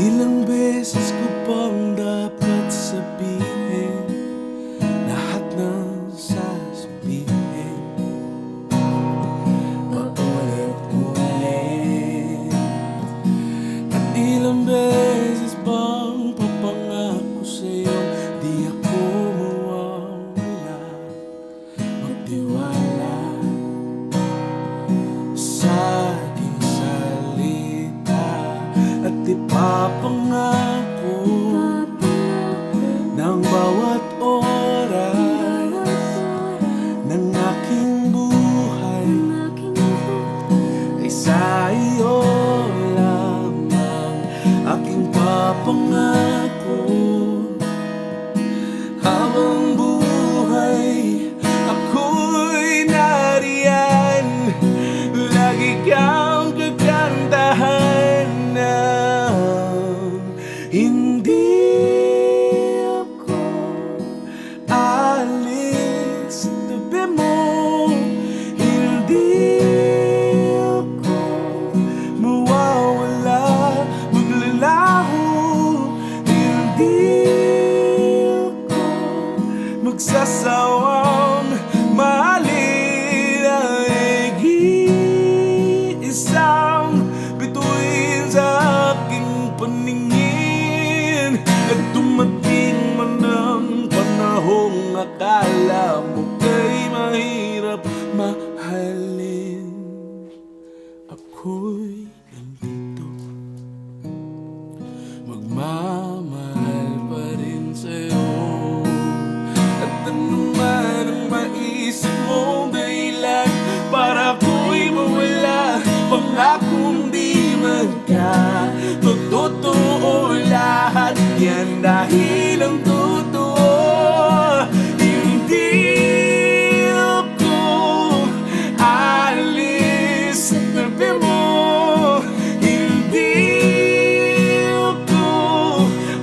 Ilang beses ko pang dapat sabihin lahat ng sasabihin, paulit-ulit. At ilang beses pang papangako sa'yo, di ako mawawala, magtiwala sa aking salita. At ipapangako ng bawat oras ng aking buhay ay sa iyo lamang. Aking papangako habang buhay ako'y nariyan, lagi kang kagandahan. Hindi ako aalis sa tabi mo, hindi ako mawawala, maglalaho, hindi ako magsasawang mahalin ang nag-iisang bituin sa aking paningin. At dumating man ang panahong akala mo kay mahirap mahalin, ako'y nandito, magmamahal pa rin sa'yo. At ano man ang maisip mong dahilan para ako'y mawala, pangakong di magkatotoo lahat yan dahil ang totoo. Hindi ako aalis sa tabi mo, hindi ako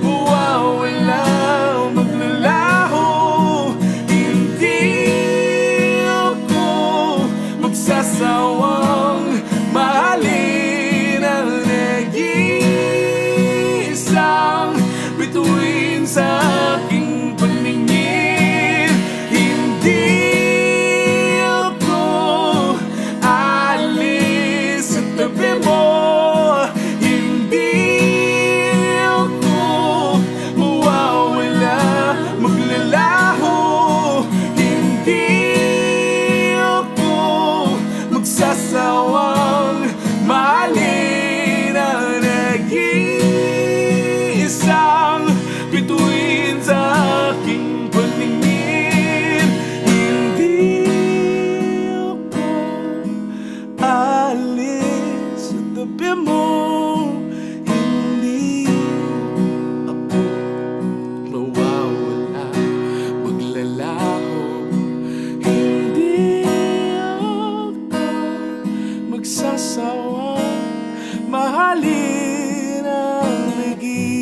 mawawala, maglalaho, hindi ako magsasawang mahalin ang nag-iisang bituin sa aking paningin. Hindi ako aalis sa tabi mo, hindi ako mawawala, maglalaho, hindi ako magsasawang mahalin ang nag-iisang bituin sa aking paningin. Hindi ako aalis sa tabi mo, hindi ako mawawala, maglalaho, hindi ako magsasawang mahalin ang nag-iisang